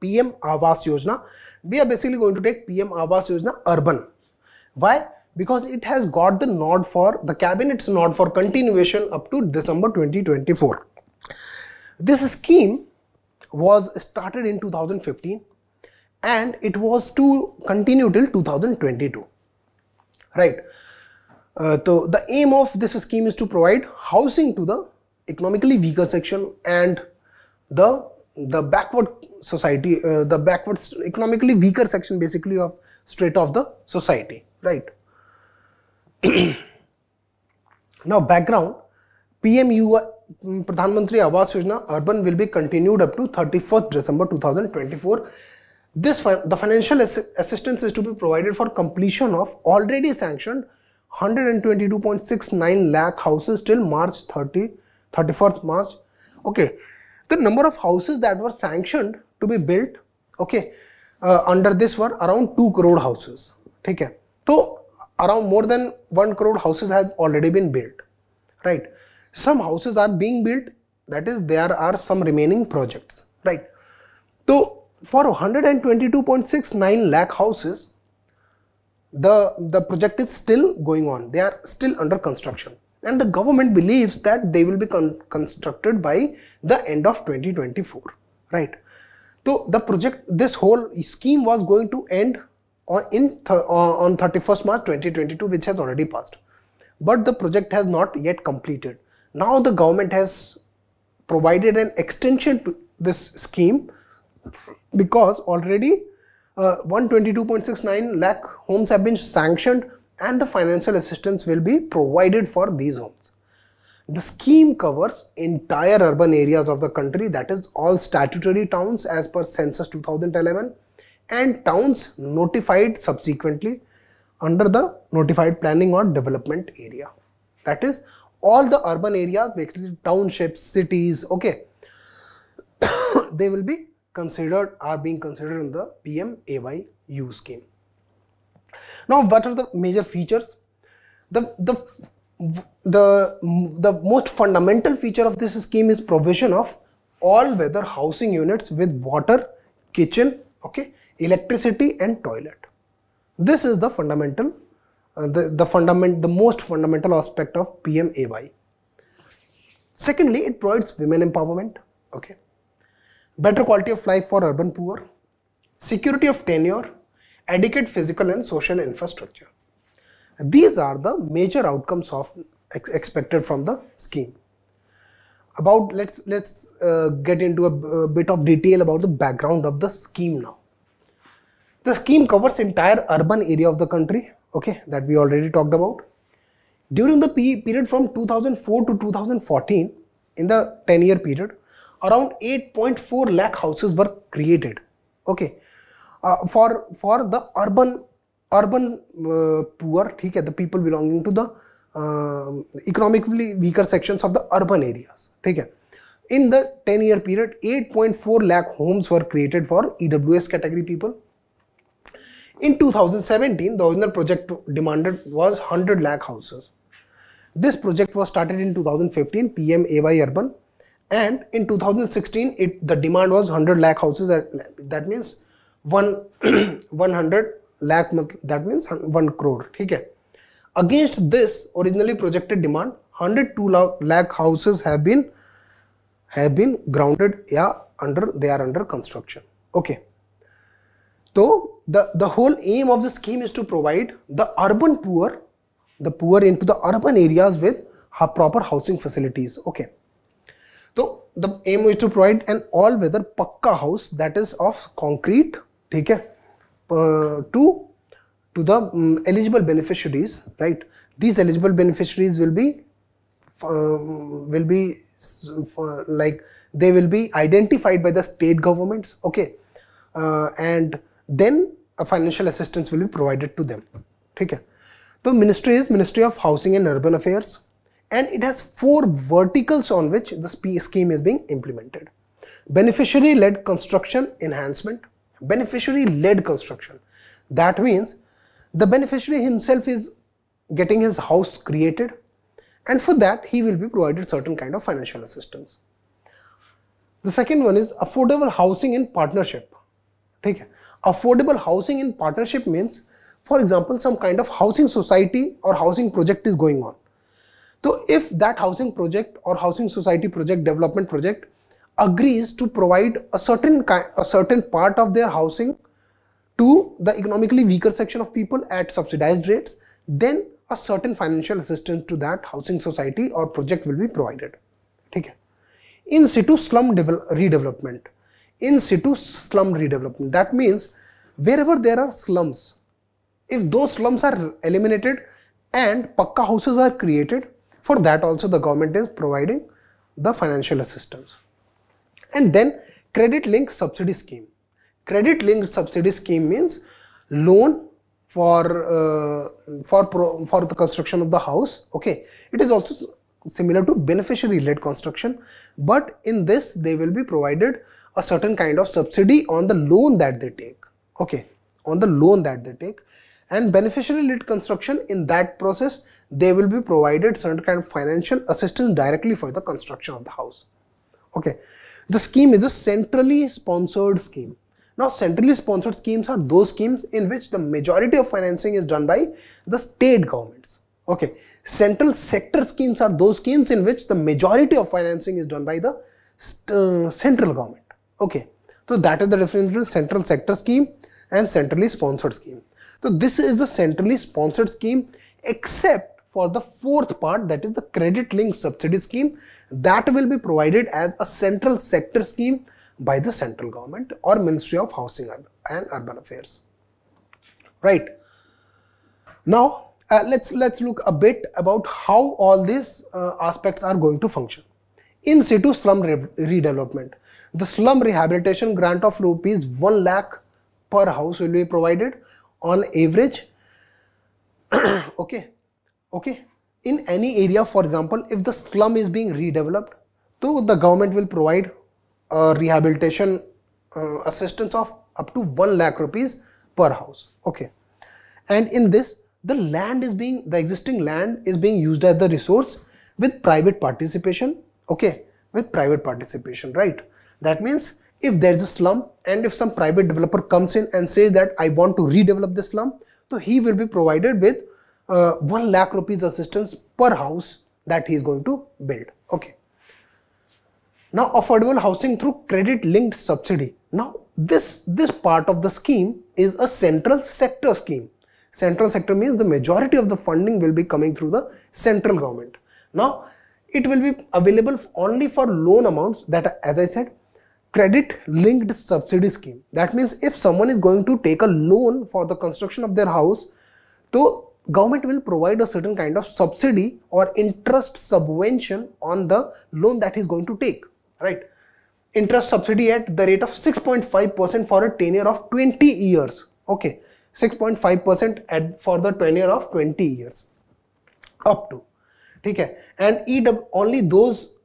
PM Awas Yojana. We are basically going to take PM Awas Yojana urban. Why? Because it has got the nod for the cabinet's nod for continuation up to December 2024. This scheme was started in 2015 and it was to continue till 2022. Right. So the aim of this scheme is to provide housing to the economically weaker section and the backward society, the backward economically weaker section basically of straight of the society. Right. Now background, Pradhan Mantri Awas Yojana urban will be continued up to 31st December 2024. The financial assistance is to be provided for completion of already sanctioned 122.69 lakh houses till March 31st March. Okay, the number of houses that were sanctioned to be built, okay, under this were around 2 crore houses. Okay, so around more than 1 crore houses has already been built. Right, some houses are being built, that is there are some remaining projects. Right, so for 122.69 lakh houses, the project is still going on. They are still under construction and the government believes that they will be constructed by the end of 2024. Right. So the project, this whole scheme was going to end on 31st March 2022, which has already passed. But the project has not yet completed. Now the government has provided an extension to this scheme because already 122.69 lakh homes have been sanctioned and the financial assistance will be provided for these homes. The scheme covers entire urban areas of the country, that is all statutory towns as per census 2011 and towns notified subsequently under the notified planning or development area. That is all the urban areas, basically townships, cities, okay, they will be considered, are being considered in the PMAYU scheme. Now what are the major features? The most fundamental feature of this scheme is provision of all weather housing units with water, kitchen, okay, electricity and toilet. This is the fundamental, the most fundamental aspect of PMAY. Secondly, it provides women empowerment, okay, better quality of life for urban poor, security of tenure, adequate physical and social infrastructure. These are the major outcomes of expected from the scheme. About let's get into a bit of detail about the background of the scheme now. The scheme covers entire urban area of the country, okay, that we already talked about. During the period from 2004 to 2014, in the 10-year period, around 8.4 lakh houses were created, okay, for the urban poor, okay, the people belonging to the economically weaker sections of the urban areas, okay. In the 10-year period, 8.4 lakh homes were created for EWS category people. In 2017, the original project demanded was 100 lakh houses. This project was started in 2015, PMAY urban, and in 2016, the demand was 100 lakh houses. That means 100 lakh, that means 1 crore. Okay. Against this originally projected demand, 102 lakh houses have been grounded, yeah, they are under construction. Okay. So the whole aim of the scheme is to provide the urban poor, the poor into the urban areas with proper housing facilities. Okay. So the aim is to provide an all-weather pakka house, that is of concrete, okay, to the eligible beneficiaries, right? These eligible beneficiaries will be like they will be identified by the state governments, okay, and then a financial assistance will be provided to them. Okay. The ministry is Ministry of Housing and Urban Affairs, and it has 4 verticals on which the scheme is being implemented. Beneficiary-led construction enhancement. Beneficiary-led construction. That means the beneficiary himself is getting his house created, and for that he will be provided certain kind of financial assistance. The second one is affordable housing in partnership. ठीक है. Affordable housing in partnership means, for example, some kind of housing society or housing project is going on. So if that housing project or housing society project, development project agrees to provide a certain part of their housing to the economically weaker section of people at subsidized rates, then a certain financial assistance to that housing society or project will be provided. ठीक है. In situ slum redevelopment. In situ slum redevelopment, that means wherever there are slums, if those slums are eliminated and pakka houses are created, for that also the government is providing the financial assistance. And then credit linked subsidy scheme. Credit linked subsidy scheme means loan for the construction of the house. Okay, it is also similar to beneficiary led construction, but in this they will be provided a certain kind of subsidy on the loan that they take. Okay, on the loan that they take. And beneficiary led construction, in that process they will be provided certain kind of financial assistance directly for the construction of the house. Okay, the scheme is a centrally sponsored scheme. Now centrally sponsored schemes are those schemes in which the majority of financing is done by the state governments. Okay, central sector schemes are those schemes in which the majority of financing is done by the central government. Okay, so that is the difference between central sector scheme and centrally sponsored scheme. So this is the centrally sponsored scheme, except for the fourth part, that is the credit linked subsidy scheme, that will be provided as a central sector scheme by the central government or Ministry of Housing and Urban Affairs. Right. Now let's look a bit about how all these aspects are going to function. In situ slum redevelopment, the slum rehabilitation grant of rupees 1 lakh per house will be provided on average. Okay, in any area. For example, if the slum is being redeveloped, so the government will provide rehabilitation assistance of up to 1 lakh rupees per house. Okay, and in this the existing land is being used as the resource with private participation. Okay, with private participation, right? That means if there is a slum and if some private developer comes in and says that I want to redevelop this slum, so he will be provided with 1 lakh rupees assistance per house that he is going to build. Okay. Now affordable housing through credit linked subsidy. Now this part of the scheme is a central sector scheme. Central sector means the majority of the funding will be coming through the central government. Now it will be available only for loan amounts that are, as I said, credit linked subsidy scheme. That means if someone is going to take a loan for the construction of their house, so government will provide a certain kind of subsidy or interest subvention on the loan that he is going to take, right? Interest subsidy at the rate of 6.5% for a tenure of 20 years. Okay, 6.5% for the tenure of 20 years up to. Okay, and only those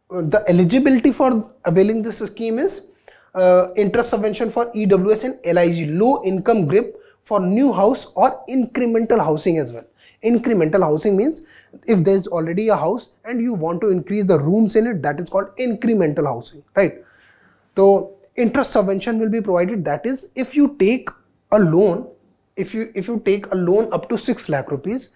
the eligibility for availing this scheme is interest subvention for EWS and LIG, low income group, for new house or incremental housing as well. Incremental housing means if there is already a house and you want to increase the rooms in it, that is called incremental housing, right? So interest subvention will be provided. That is, if you take a loan, if you take a loan up to 6 lakh rupees,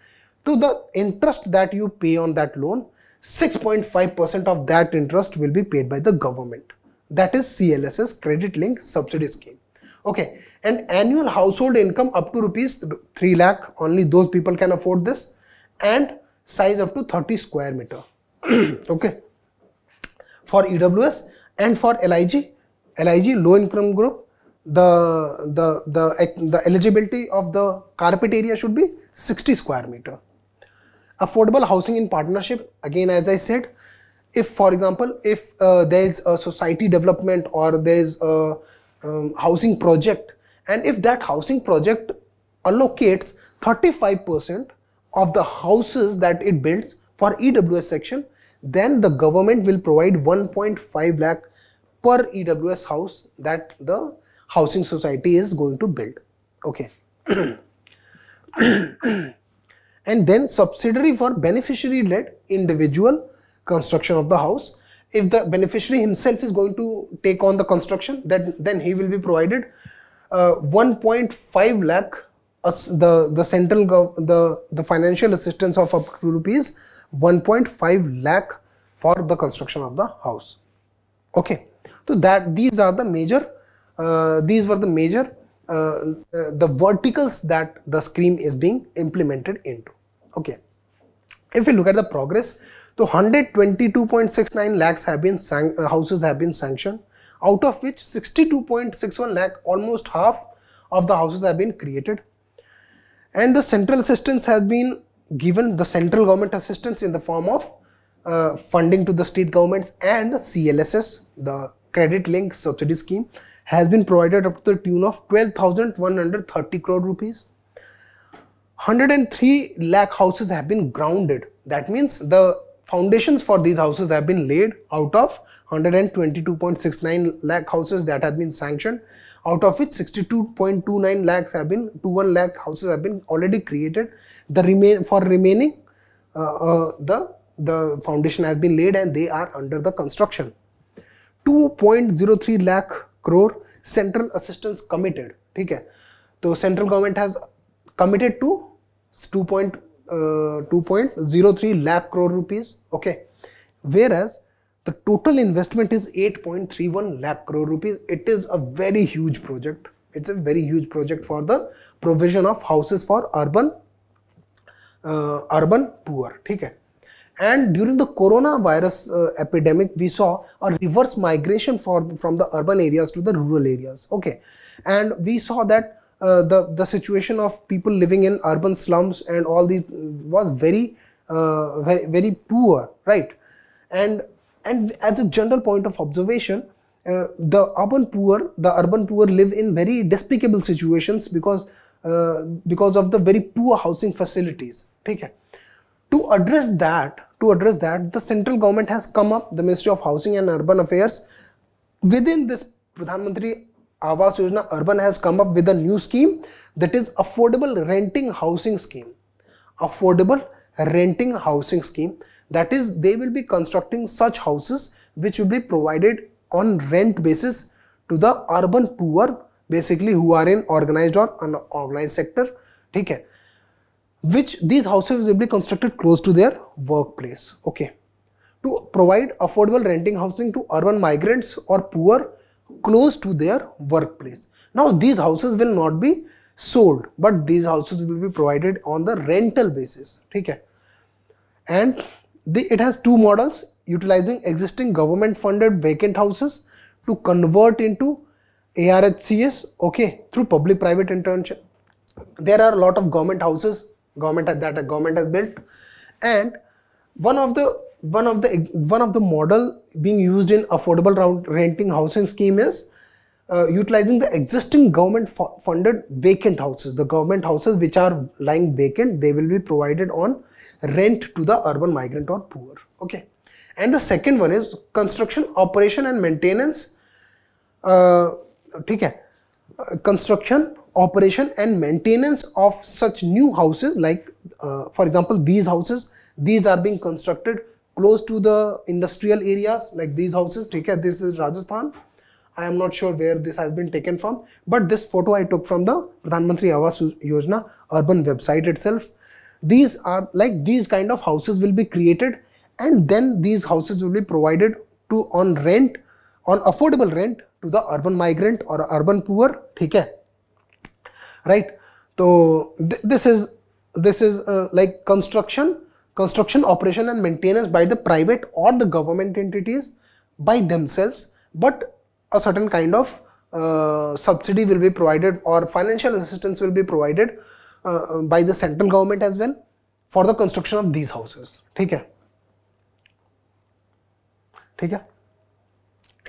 to the interest that you pay on that loan, 6.5% of that interest will be paid by the government. That is CLSS, credit linked subsidy scheme. Okay, and annual household income up to rupees 3 lakh, only those people can afford this, and size up to 30 square meter. Okay, for EWS and for LIG low income group, the eligibility of the carpet area should be 60 square meter. Affordable housing in partnership, again as I said, if for example if there is a society development or there is a housing project, and if that housing project allocates 35% of the houses that it builds for EWS section, then the government will provide 1.5 lakh per EWS house that the housing society is going to build. Okay. And then subsidiary for beneficiary led individual construction of the house, if the beneficiary himself is going to take on the construction, then he will be provided 1.5 lakh the central the financial assistance of up to rupees 1.5 lakh for the construction of the house. Okay, so that these were the major the verticals that the scheme is being implemented into. Okay, if we look at the progress, so 122.69 lakhs have been houses have been sanctioned, out of which 62.61 lakh, almost half of the houses have been created, and the central assistance has been given, the central government assistance in the form of funding to the state governments, and the CLSS, the credit linked subsidy scheme, has been provided up to the tune of 12,130 crore rupees. 103 lakh houses have been grounded. That means the foundations for these houses have been laid out of 122.69 lakh houses that have been sanctioned, out of which 62.29 lakhs have been, 21 lakh houses have been already created. The remaining the foundation has been laid and they are under the construction. 2.03 lakh crore central assistance committed. Okay, so central government has committed to 2.03 lakh crore rupees. Okay, whereas the total investment is 8.31 lakh crore rupees. It is a very huge project. It's a very huge project for the provision of houses for urban poor. Okay. And during the coronavirus epidemic, we saw a reverse migration from the urban areas to the rural areas. Okay, and we saw that the situation of people living in urban slums and all the was very poor, right? And as a general point of observation, the urban poor live in very despicable situations because of the very poor housing facilities. Okay. To address that, the central government has come up, the Ministry of Housing and Urban Affairs, within this Pradhan Mantri Awas Yojana, Urban has come up with a new scheme, that is affordable renting housing scheme. Affordable renting housing scheme, that is, they will be constructing such houses which will be provided on rent basis to the urban poor, basically who are in organized or unorganized sector. Okay, which these houses will be constructed close to their workplace. Okay, to provide affordable renting housing to urban migrants or poor close to their workplace. Now these houses will not be sold, but these houses will be provided on the rental basis. Okay, and it has two models, utilizing existing government funded vacant houses to convert into ARHCS, okay, through public private internship. There are a lot of government houses that a government has built, and one of the model being used in affordable renting housing scheme is utilizing the existing government funded vacant houses. The government houses which are lying vacant, they will be provided on rent to the urban migrant or poor. Okay, and the second one is construction, operation and maintenance. Construction, operation and maintenance of such new houses, like for example these houses, these are being constructed close to the industrial areas, like these houses. This is Rajasthan. I am not sure where this has been taken from, but this photo I took from the Pradhan Mantri Awas Yojana urban website itself. These are like, these kind of houses will be created, and then these houses will be provided to on affordable rent to the urban migrant or urban poor. Okay, right? So this is like construction, operation and maintenance by the private or the government entities by themselves, but a certain kind of subsidy will be provided or financial assistance will be provided by the central government as well for the construction of these houses. Okay.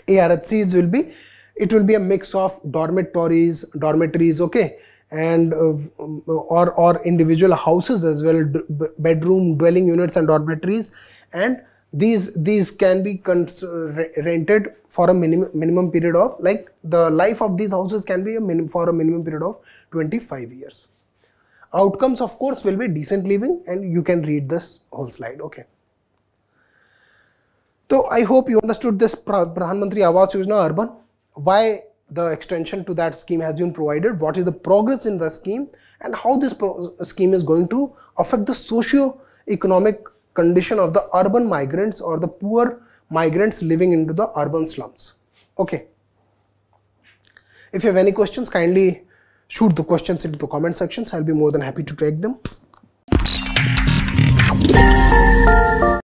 ARHCs will be, it will be a mix of dormitories, okay, and or individual houses as well, bedroom, dwelling units and dormitories, and these can be rented for a minimum period of, like, the life of these houses can be for a minimum period of 25 years. Outcomes, of course, will be decent living, and you can read this whole slide. Okay. So I hope you understood this Pradhan Mantri Awas Yojana Urban, why the extension to that scheme has been provided, what is the progress in the scheme, and how this scheme is going to affect the socio-economic condition of the urban migrants or the poor migrants living into the urban slums. Okay. If you have any questions, kindly shoot the questions into the comment sections. I'll be more than happy to take them.